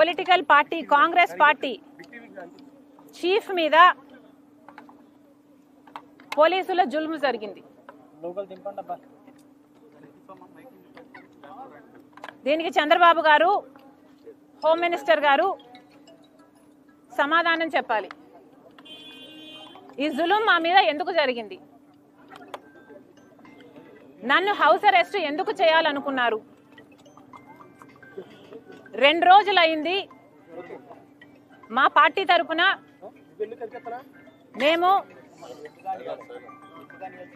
Political party Congress party chief మీద పోలీసుల జుల్ము జరిగింది. దీనికి చంద్రబాబు గారు, హోమ్ మినిస్టర్ గారు సమాధానం చెప్పాలి. ఈ జులుం మా మీద ఎందుకు జరిగింది? నన్ను హౌస్ అరెస్ట్ ఎందుకు చేయాలనుకున్నారు? 2 రోజులైంది మా పార్టీ తరఫున మేము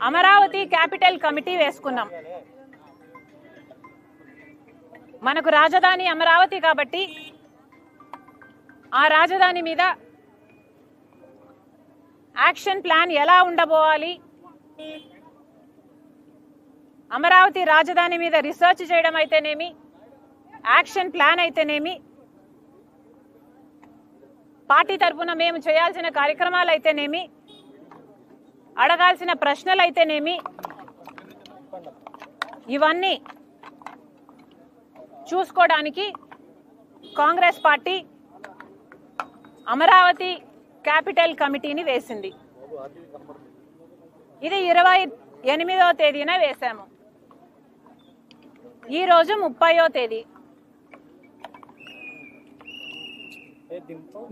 అమరావతి క్యాపిటల్ కమిటీ వేసుకున్నాం. మనకు రాజధాని అమరావతి కాబట్టి ఆ రాజధాని మీద యాక్షన్ ప్లాన్ ఎలా ఉండబోవాలి, అమరావతి రాజధాని మీద రీసెర్చ్ చేయడం అయితేనేమి, యాక్షన్ ప్లాన్ అయితేనేమి, పార్టీ తరఫున మేము చేయాల్సిన కార్యక్రమాలు అయితేనేమి, అడగాల్సిన ప్రశ్నలు అయితేనేమి, ఇవన్నీ చూసుకోవడానికి కాంగ్రెస్ పార్టీ అమరావతి క్యాపిటల్ కమిటీని వేసింది. ఇది 28వ తేదీన వేశాము. ఈరోజు 30వ తేదీ.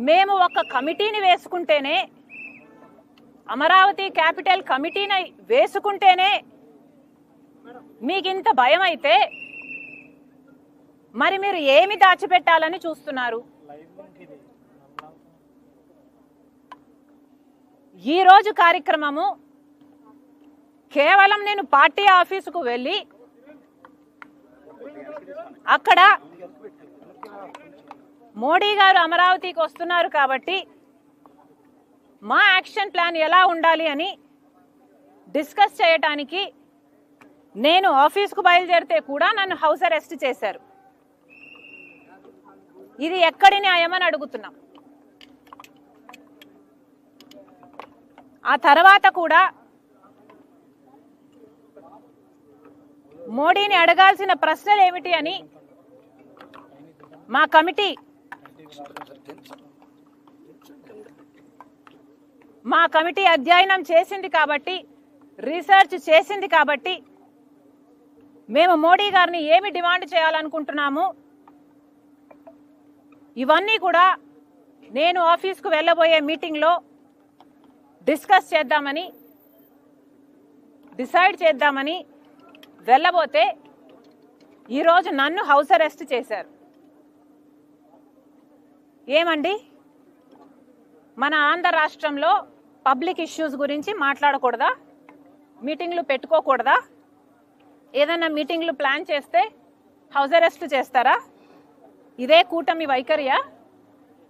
మేము ఒక కమిటీని వేసుకుంటేనే, అమరావతి క్యాపిటల్ కమిటీని వేసుకుంటేనే మీకింత భయం అయితే మరి మీరు ఏమి దాచిపెట్టాలని చూస్తున్నారు? ఈరోజు కార్యక్రమము కేవలం నేను పార్టీ ఆఫీసుకు వెళ్ళి అక్కడ మోడీ గారు అమరావతికి వస్తున్నారు కాబట్టి మా యాక్షన్ ప్లాన్ ఎలా ఉండాలి అని డిస్కస్ చేయడానికి నేను ఆఫీస్కు బయలుదేరితే కూడా నన్ను హౌస్ అరెస్ట్ చేశారు. ఇది ఎక్కడి న్యాయమని అడుగుతున్నాం. ఆ తర్వాత కూడా మోడీని అడగాల్సిన ప్రశ్నలు ఏమిటి అని మా కమిటీ అధ్యయనం చేసింది కాబట్టి, రీసెర్చ్ చేసింది కాబట్టి మేము మోడీ గారిని ఏమి డిమాండ్ చేయాలనుకుంటున్నాము ఇవన్నీ కూడా నేను ఆఫీస్కు వెళ్ళబోయే మీటింగ్లో డిస్కస్ చేద్దామని, డిసైడ్ చేద్దామని వెళ్ళబోతే ఈరోజు నన్ను హౌస్ అరెస్ట్ చేశారు. ఏమండి, మన ఆంధ్ర రాష్ట్రంలో పబ్లిక్ ఇష్యూస్ గురించి మాట్లాడకూడదా? మీటింగ్లు పెట్టుకోకూడదా? ఏదైనా మీటింగ్లు ప్లాన్ చేస్తే హౌస్ అరెస్ట్ చేస్తారా? ఇదే కూటమి వైఖరియా?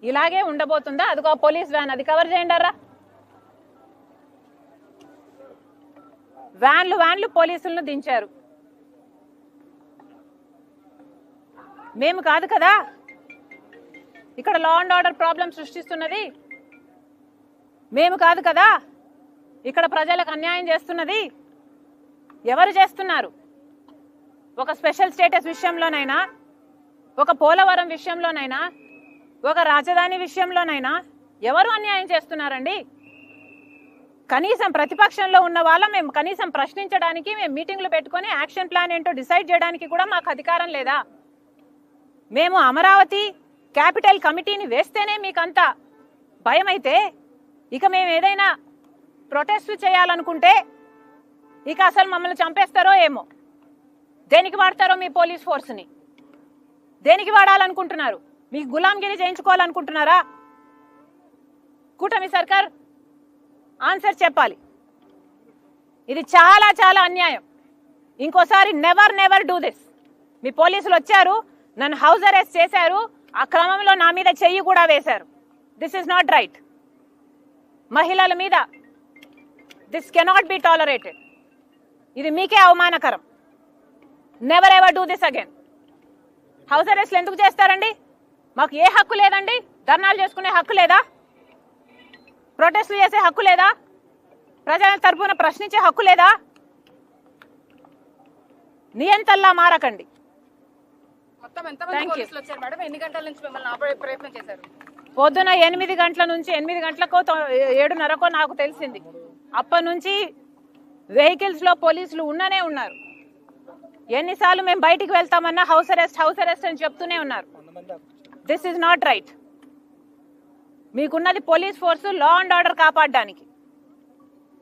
ఇలాగే ఉండబోతుందా? అదిగో పోలీస్ వ్యాన్, అది కవర్ చేయండారా. వ్యాన్లు పోలీసులను దించారు. మేము కాదు కదా ఇక్కడ లా అండ్ ఆర్డర్ ప్రాబ్లం సృష్టిస్తున్నది. మేము కాదు కదా ఇక్కడ ప్రజలకు అన్యాయం చేస్తున్నది. ఎవరు చేస్తున్నారు? ఒక స్పెషల్ స్టేటస్ విషయంలోనైనా, ఒక పోలవరం విషయంలోనైనా, ఒక రాజధాని విషయంలోనైనా ఎవరు అన్యాయం చేస్తున్నారండి? కనీసం ప్రతిపక్షంలో ఉన్న వాళ్ళం మేము కనీసం ప్రశ్నించడానికి, మేము మీటింగ్లు పెట్టుకొని యాక్షన్ ప్లాన్ ఏంటో డిసైడ్ చేయడానికి కూడా మాకు అధికారం లేదా? మేము అమరావతి క్యాపిటల్ కమిటీని వేస్తేనే మీకంత భయం అయితే, ఇక మేము ఏదైనా ప్రొటెస్ట్ చేయాలనుకుంటే ఇక అసలు మమ్మల్ని చంపేస్తారో ఏమో. దేనికి వాడతారో మీ పోలీస్ ఫోర్స్ని? దేనికి వాడాలనుకుంటున్నారు? మీకు గులాంగిరి చేయించుకోవాలనుకుంటున్నారా? కూటమి సర్కార్ ఆన్సర్ చెప్పాలి. ఇది చాలా చాలా అన్యాయం. ఇంకోసారి నెవర్ డూ దిస్. మీ పోలీసులు వచ్చారు, నన్ను హౌస్ అరెస్ట్ చేశారు, ఆ క్రమంలో నా మీద చెయ్యి కూడా వేశారు. This is not right. మహిళల మీద దిస్ కెనాట్ బి టాలరేటెడ్. ఇది మీకే అవమానకరం. Never ever do this again. House అరెస్ట్లు ఎందుకు చేస్తారండి? మాకు ఏ హక్కు లేదండి? ధర్నాలు చేసుకునే హక్కు లేదా? ప్రొటెస్టులు చేసే హక్కు లేదా? ప్రజల తరపున ప్రశ్నించే హక్కు లేదా? నియంతల్లా మారకండి. మొత్తం ఎంతమంది Thank you. పోలీసులు వచ్చారు మేడం? ఎన్ని గంటల నుంచి మిమ్మల్ని ఆపే ప్రయత్నం చేశారు? పొద్దున 8 గంటల నుంచి 8 గంటలకో 7:30కో నాకు తెలిసింది. అప్పటి నుంచి వెహికల్స్ లో పోలీసులు ఉన్ననే ఉన్నారు. ఎన్నిసార్లు మేము బయటికి వెళ్తామన్నా హౌస్ అరెస్ట్ అని చెప్తూనే ఉన్నారు. This is not right. మీకున్నది police force law and order కాపాడడానికి.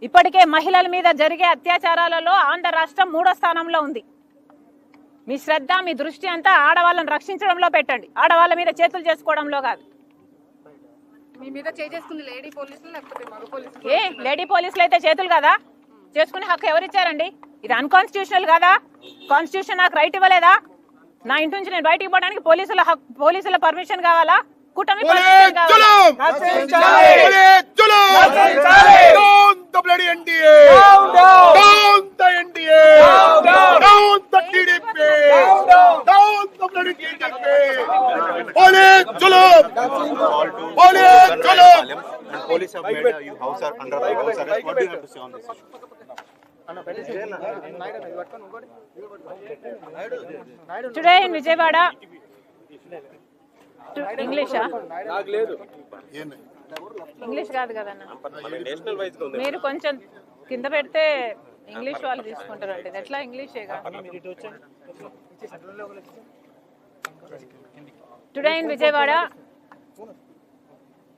ఇప్పటికే మహిళల మీద జరిగే అత్యాచారాలలో ఆంధ్ర రాష్ట్రం 3వ స్థానంలో ఉంది. మీ శ్రద్ధ మీ దృష్టి అంతా ఆడవాళ్ళని రక్షించడంలో పెట్టండి, ఆడవాళ్ళ మీద చేతులు చేసుకోవడంలో కాదు. మీ మీద చేసుకుంది లేడీ పోలీసులు లేకపోతే మగ పోలీసులు? ఏ లేడీ పోలీసులు అయితే చేతులు కదా చేసుకునే హక్కు ఎవరిచ్చారండి? ఇది అన్కాన్స్టిట్యూషనల్ కాదా? కాన్స్టిట్యూషన్ నాకు రైట్ ఇవ్వలేదా? నా ఇంటి నుంచి నేను బయటికి పోవడానికి పోలీసుల పర్మిషన్ కావాలా? కూటమి పర్మిషన్ కావాలా? Police have made you house under house arrest. What do you have to say on this issue? Today in Vijayawada, English కాదు కదన్న, మీరు కొంచెం కింద పెడితే ఇంగ్లీష్ వాళ్ళు తీసుకుంటారండి. ఇది ఎట్లా ఇంగ్లీషే కాదు. Today in Vijayawada,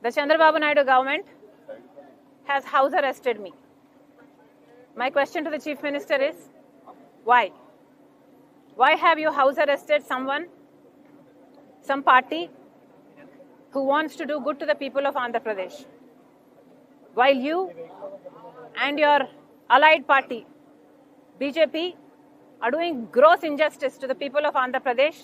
the Chandrababu Naidu government has house arrested me. My question to the Chief Minister is, why? Why have you house arrested someone, some party who wants to do good to the people of Andhra Pradesh, while you and your allied party, BJP, are doing gross injustice to the people of Andhra Pradesh